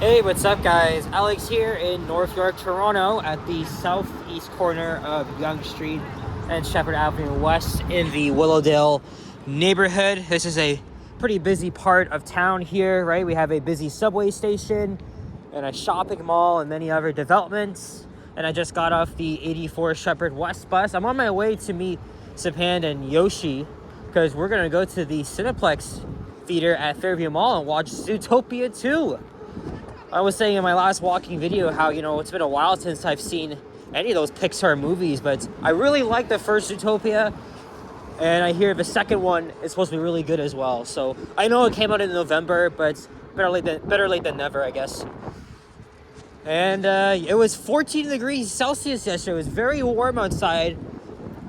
Hey, what's up guys? Alex here in North York, Toronto at the southeast corner of Yonge Street and Sheppard Avenue West in the Willowdale neighborhood. This is a pretty busy part of town here, right? We have a busy subway station and a shopping mall and many other developments. And I just got off the 84 Sheppard West bus. I'm on my way to meet Sheppard and Yoshi because we're gonna go to the Cineplex theater at Fairview Mall and watch Zootopia 2. I was saying in my last walking video how, it's been a while since I've seen any of those Pixar movies, but I really like the first Zootopia, and I hear the second one is supposed to be really good as well. So I know it came out in November, but better late than never, I guess. And it was 14 degrees Celsius yesterday. It was very warm outside,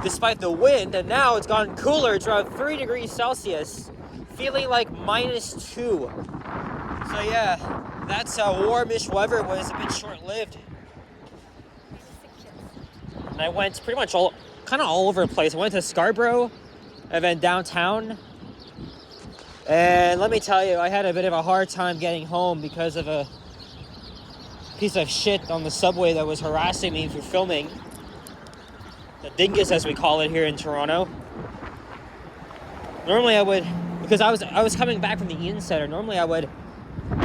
despite the wind, and now it's gotten cooler. It's around 3 degrees Celsius, feeling like -2. So yeah. That's warmish weather was a bit short-lived. And I went pretty much all over the place. I went to Scarborough and then downtown. And let me tell you, I had a bit of a hard time getting home because of a piece of shit on the subway that was harassing me for filming. The dingus, as we call it here in Toronto. Normally I would, because I was coming back from the Ian Center, normally I would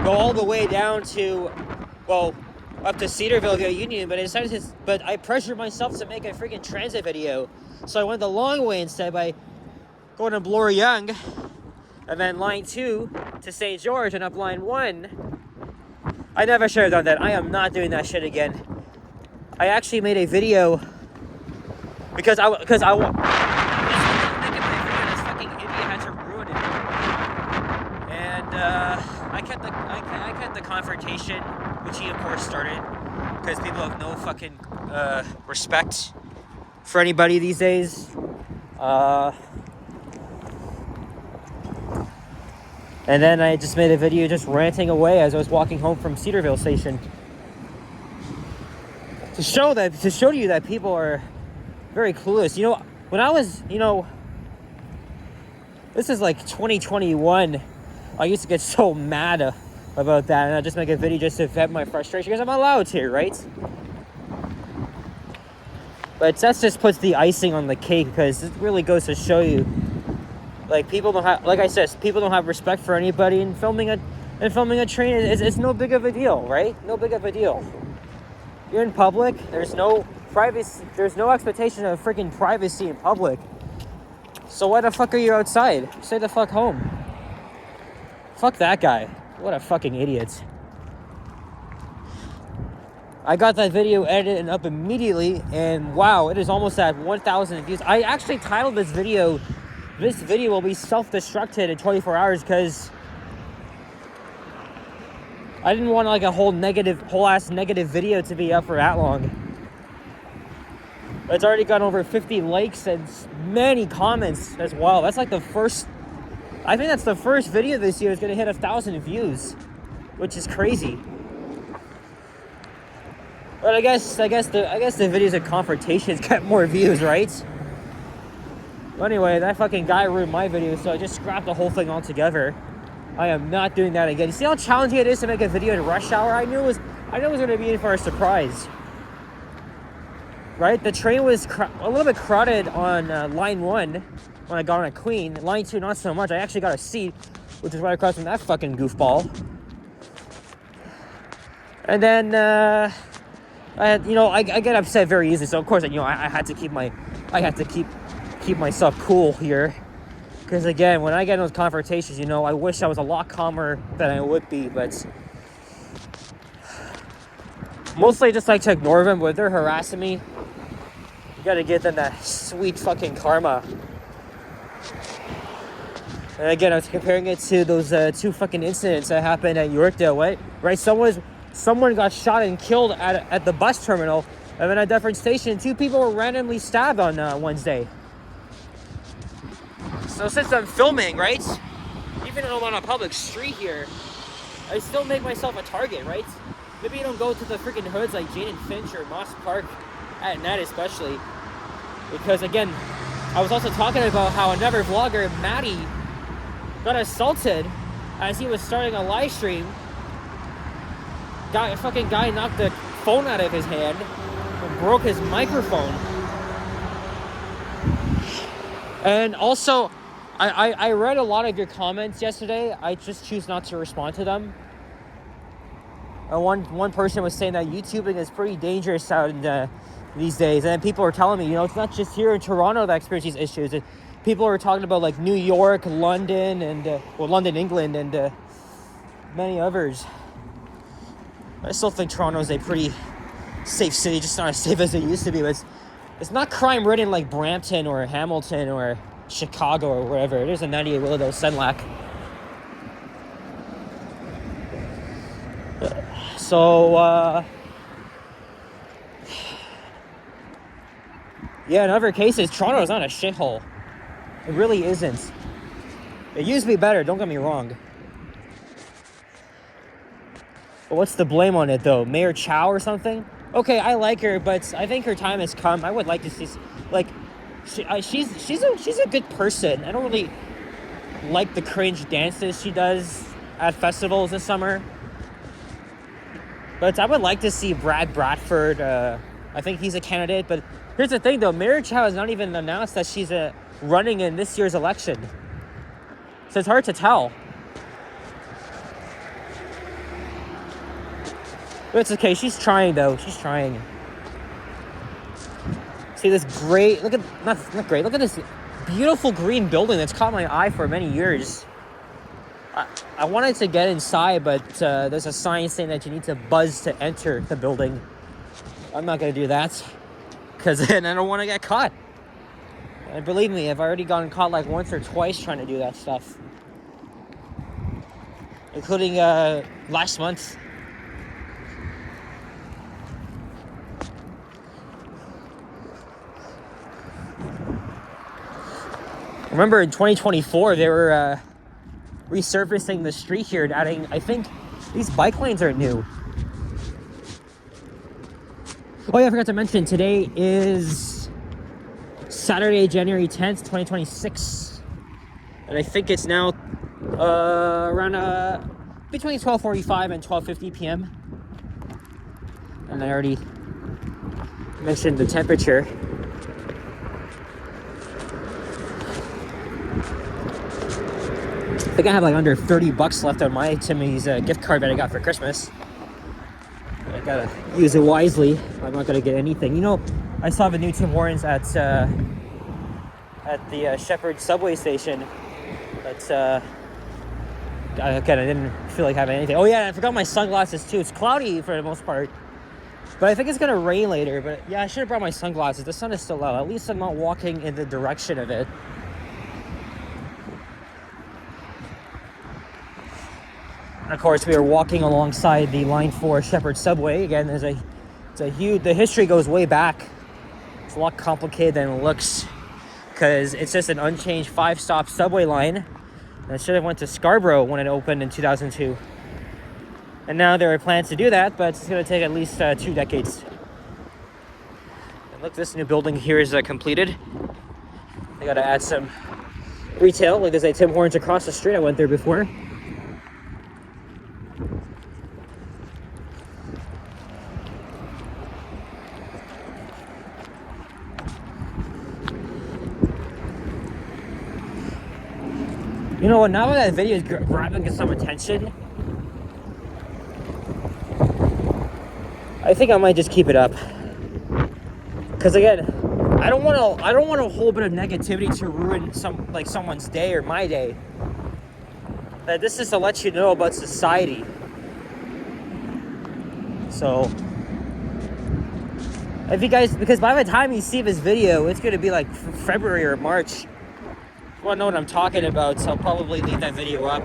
go all the way down to, up to Cedarville via Union, but I pressured myself to make a freaking transit video. So I went the long way instead by going to Bloor Yonge, and then line 2 to St. George and up line 1. I never should have done that. I am not doing that shit again. I actually made a video because I I kept the confrontation, which he of course started, because people have no fucking respect for anybody these days. And then I just made a video just ranting away as I was walking home from Cedarville Station to show to you that people are very clueless. When I was, this is like 2021. I used to get so mad about that, and I just make a video just to vent my frustration because I'm allowed to, right? But that just puts the icing on the cake, because it really goes to show you, people don't have, like I said, people don't have respect for anybody, and filming a train is no big of a deal, right? No big of a deal. You're in public. There's no privacy. There's no expectation of freaking privacy in public. So why the fuck are you outside? Stay the fuck home. Fuck that guy. What a fucking idiot. I got that video edited and up immediately, and wow, it is almost at 1,000 views. I actually titled this video will be self-destructed in 24 hours, because I didn't want a whole ass negative video to be up for that long. It's already got over 50 likes and many comments as well. That's I think that's the first video this year is going to hit 1,000 views, which is crazy. But I guess the videos of confrontations get more views, right? But anyway, that fucking guy ruined my video, so I just scrapped the whole thing altogether. I am not doing that again. You see how challenging it is to make a video in rush hour? I knew it was going to be in for a surprise. Right? The train was a little bit crowded on line 1 when I got on at Queen. Line 2, not so much. I actually got a seat, which is right across from that fucking goofball. And then I get upset very easily. So of course, I had to keep myself cool here, because again, when I get in those confrontations, I wish I was a lot calmer than I would be, but mostly I just like to ignore them. But if they're harassing me, you gotta give them that sweet fucking karma. And again, I was comparing it to those 2 fucking incidents that happened at Yorkdale, right? Someone got shot and killed at the bus terminal, and then at a different station, 2 people were randomly stabbed on Wednesday. So since I'm filming, right, even though I'm on a public street here, I still make myself a target, right? Maybe you don't go to the freaking hoods like Jane and Finch or Moss Park at night especially, because again, I was also talking about how another vlogger, Maddie, got assaulted as he was starting a live stream fucking guy knocked the phone out of his hand and broke his microphone. And also, I read a lot of your comments yesterday. I just choose not to respond to them. One person was saying that YouTubing is pretty dangerous out in these days, and people are telling me, you know, it's not just here in Toronto that experience these issues. People are talking about like New York, London, and London, England, and many others. I still think Toronto is a pretty safe city, just not as safe as it used to be. But it's not crime-ridden like Brampton or Hamilton or Chicago or wherever. It is a 98 Willowdale Senlac. So, yeah, in other cases, Toronto is not a shithole. It really isn't. It used to be better, don't get me wrong. But what's the blame on it, though? Mayor Chow or something? Okay, I like her, but I think her time has come. I would like to see, like, she's a good person. I don't really like the cringe dances she does at festivals this summer. But I would like to see Brad Bradford. I think he's a candidate. But here's the thing, though. Mayor Chow has not even announced that she's running in this year's election. So it's hard to tell. But it's okay. She's trying, though. She's trying. See this great... Look at... Not great. Look at this beautiful green building that's caught my eye for many years. I wanted to get inside, but there's a sign saying that you need to buzz to enter the building. I'm not going to do that, because then I don't want to get caught. And believe me, I've already gotten caught like once or twice trying to do that stuff. Including last month. Remember in 2024, they were... resurfacing the street here and adding, I think these bike lanes are new. Oh yeah, I forgot to mention, today is Saturday, January 10th, 2026. And I think it's now around between 12:45 and 12:50 p.m. And I already mentioned the temperature. I think I have like under $30 left on my Timmy's gift card that I got for Christmas. I gotta use it wisely. I'm not gonna get anything. You know, I saw the new Tim Hortons at the Sheppard subway station. But I didn't feel like having anything. Oh yeah, I forgot my sunglasses too. It's cloudy for the most part, but I think it's gonna rain later. But yeah, I should have brought my sunglasses. The sun is still out. At least I'm not walking in the direction of it. Of course, we are walking alongside the Line 4 Sheppard subway. Again, the history goes way back. It's a lot complicated than it looks, because it's just an unchanged 5-stop subway line. And it should have went to Scarborough when it opened in 2002. And now there are plans to do that, but it's going to take at least 2 decades. And look, this new building here is completed. They got to add some retail. Like there's a Tim Hortons across the street. I went there before. You know what, now that video is grabbing some attention, I think I might just keep it up. Because again, I don't want a whole bit of negativity to ruin someone's day or my day. This is to let you know about society. So, if you guys, because by the time you see this video, it's going to be like February or March. If you want to know what I'm talking about, so I'll probably leave that video up.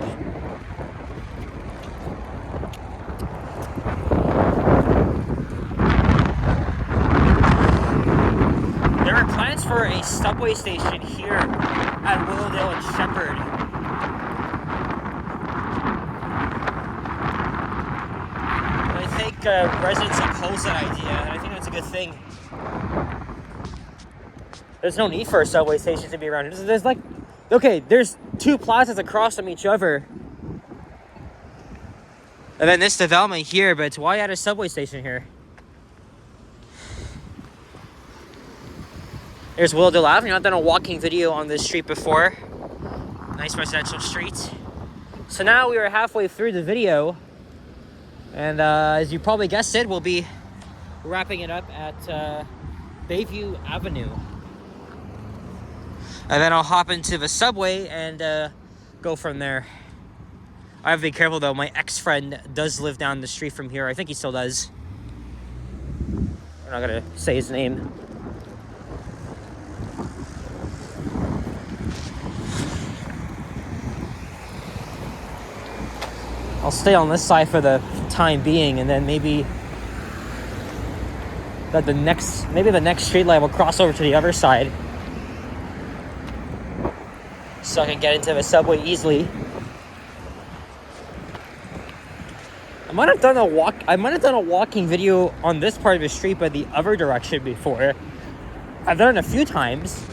There are plans for a subway station here at Willowdale and Sheppard. I think residents oppose that idea, and I think that's a good thing. There's no need for a subway station to be around. There's like, okay, there's 2 plazas across from each other. And then this development here, but why add a subway station here? There's Willowdale Avenue. I've done a walking video on this street before. Nice residential street. So now we are halfway through the video. And as you probably guessed it, we'll be wrapping it up at Bayview Avenue. And then I'll hop into the subway and go from there. I have to be careful though. My ex-friend does live down the street from here. I think he still does. I'm not gonna say his name. I'll stay on this side for the time being, and then maybe the next street light will cross over to the other side, so I can get into the subway easily. I might have done a walking video on this part of the street, but the other direction before. I've done it a few times.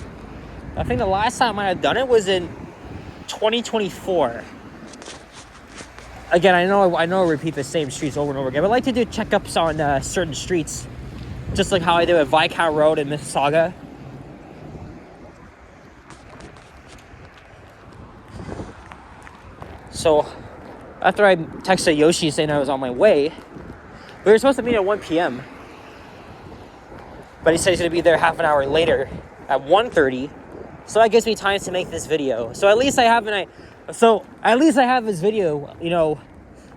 I think the last time I had done it was in 2024. Again, I know I repeat the same streets over and over again, but I like to do checkups on certain streets, just like how I do at Viscount Road in Mississauga. So, after I texted Yoshi saying I was on my way, we were supposed to meet at 1 p.m. But he said he's going to be there half an hour later at 1:30. So that gives me time to make this video. So at least I have this video, you know,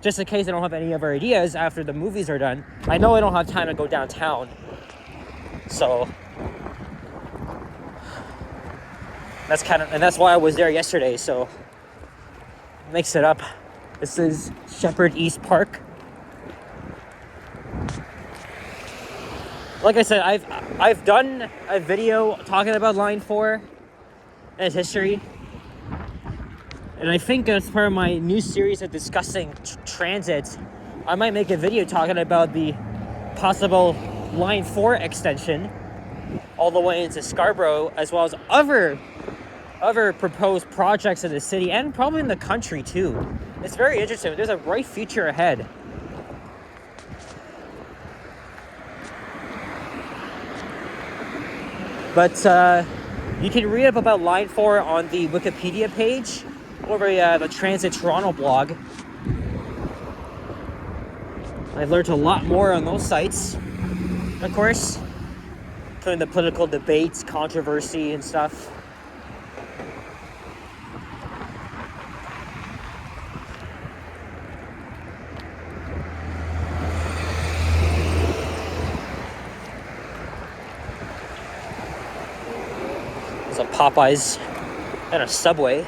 just in case I don't have any other ideas after the movies are done. I know I don't have time to go downtown. So that's why I was there yesterday. So mix it up. This is Sheppard East Park. Like I said, I've done a video talking about Line 4 and its history. And I think as part of my new series of discussing transit, I might make a video talking about the possible Line 4 extension all the way into Scarborough, as well as other proposed projects in the city and probably in the country too. It's very interesting. There's a bright future ahead. But you can read up about Line 4 on the Wikipedia page over the Transit Toronto blog. I've learned a lot more on those sites, of course, including the political debates, controversy, and stuff. There's a Popeyes and a Subway.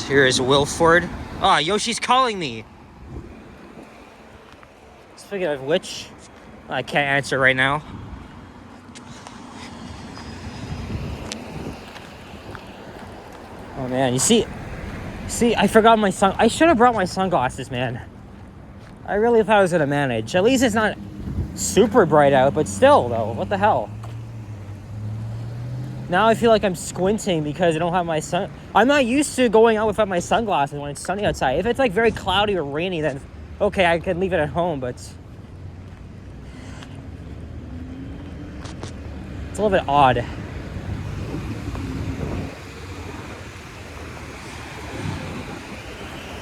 Here is Wilford. Ah, Yoshi's calling me. Speaking of which, I can't answer right now. Oh man, you see, I forgot my I should have brought my sunglasses, man. I really thought I was gonna manage. At least it's not super bright out, but still, though, what the hell? Now I feel like I'm squinting because I don't have my sun. I'm not used to going out without my sunglasses when it's sunny outside. If it's like very cloudy or rainy, then okay, I can leave it at home, but it's a little bit odd.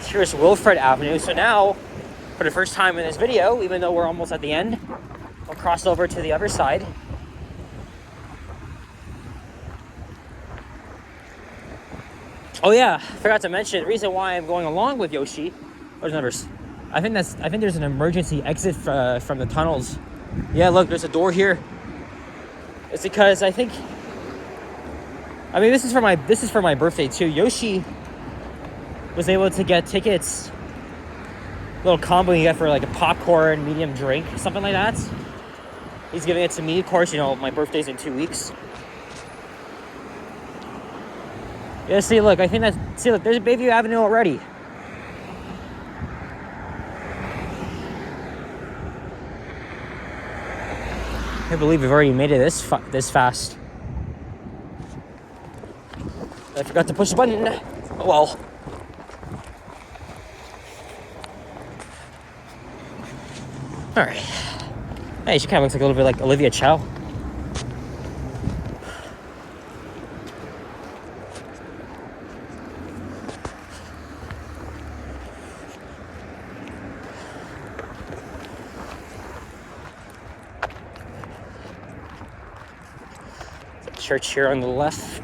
Here's Wilfred Avenue. So now, for the first time in this video, even though we're almost at the end, I'll cross over to the other side. Oh yeah, forgot to mention the reason why I'm going along with Yoshi. There's numbers. I think there's an emergency exit from the tunnels. Yeah, look, there's a door here. It's because this is for my birthday too. Yoshi was able to get tickets, little combo you get for like a popcorn, medium drink, something like that. He's giving it to me, of course. You know, my birthday's in 2 weeks. Yeah, see, look, look, there's Bayview Avenue already. I can't believe we've already made it this fast. I forgot to push the button. Oh well. Alright. Hey, she kind of looks like a little bit like Olivia Chow. Church here on the left.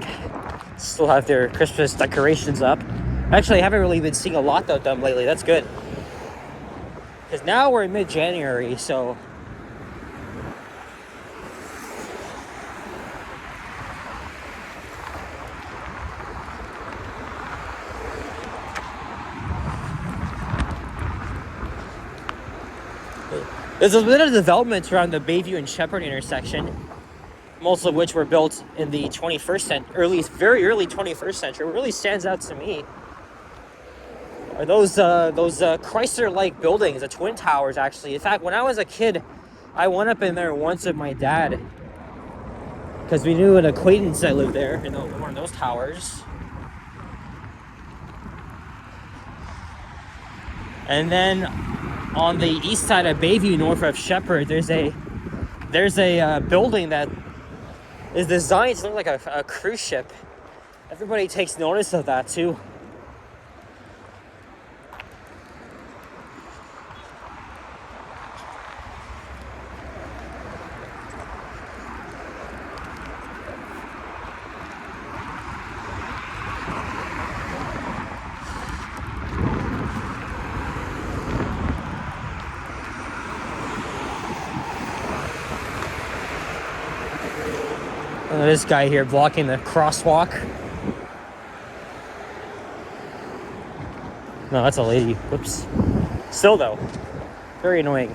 Still have their Christmas decorations up. Actually, I haven't really been seeing a lot of them lately. That's good. Because now we're in mid-January, so... There's a bit of development around the Bayview and Sheppard intersection, most of which were built in the 21st century, very early 21st century. What really stands out to me are those Chrysler-like buildings, the Twin Towers, actually. In fact, when I was a kid, I went up in there once with my dad because we knew an acquaintance that lived there in one of those towers. And then on the east side of Bayview, north of Sheppard, there's a building that is designed to look like a cruise ship. Everybody takes notice of that too. This guy here blocking the crosswalk. No, that's a lady. Whoops. Still though, very annoying.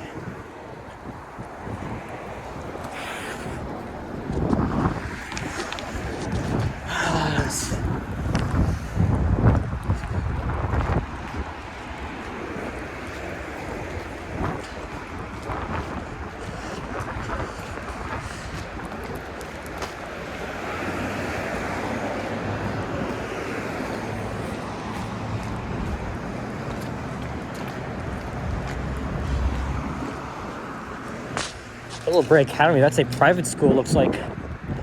Willowdale Academy, that's a private school, looks like.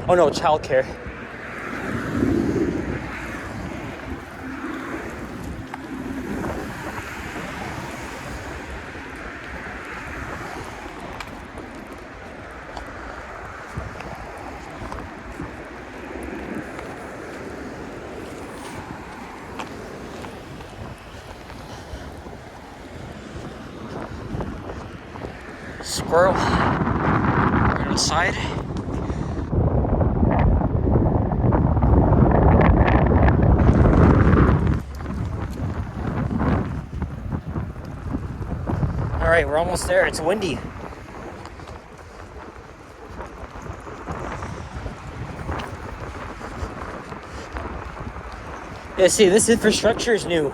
Oh no, childcare. Squirrel. Side. All right, we're almost there. It's windy. Yeah, see, this infrastructure is new.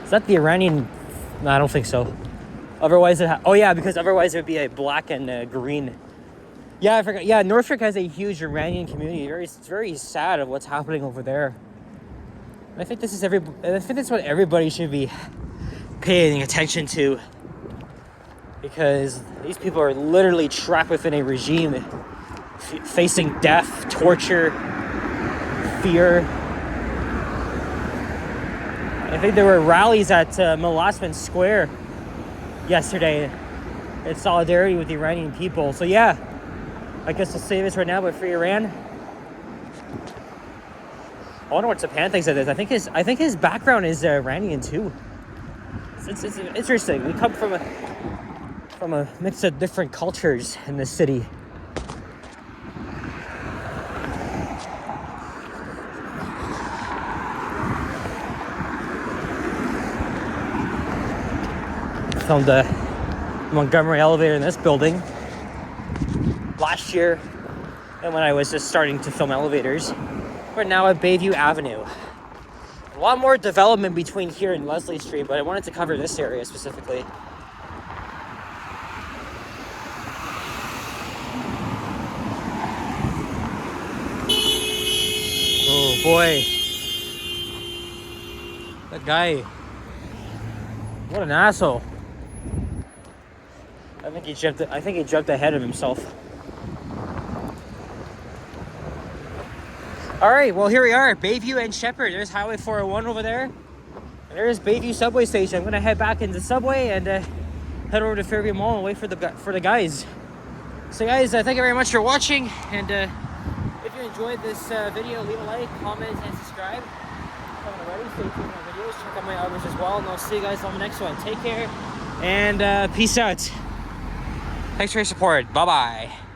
Is that the Iranian? No, I don't think so. Otherwise, oh yeah, because otherwise it would be a black and green. Yeah, I forgot. Yeah, Norfolk has a huge Iranian community. It's very sad of what's happening over there. And I think this is what everybody should be paying attention to, because these people are literally trapped within a regime, facing death, torture, fear. I think there were rallies at Melasman Square yesterday in solidarity with the Iranian people. So yeah, I guess I'll say this right now, but free Iran. I wonder what Japan thinks of this. I think his background is Iranian too. It's interesting. We come from a mix of different cultures in this city. Filmed the Montgomery elevator in this building last year, and when I was just starting to film elevators. We're now at Bayview Avenue. A lot more development between here and Leslie Street, but I wanted to cover this area specifically. boy. That guy. What an asshole. I think he jumped ahead of himself. Alright, well here we are, Bayview and Sheppard. There's Highway 401 over there. And there's Bayview subway station. I'm gonna head back into the subway and head over to Fairview Mall and wait for the guys. So guys, thank you very much for watching, and if you enjoyed this video, leave a like, comment, and subscribe. If you haven't already, stay tuned for my videos, check out my others as well, and I'll see you guys on the next one. Take care, and peace out. Thanks for your support. Bye-bye.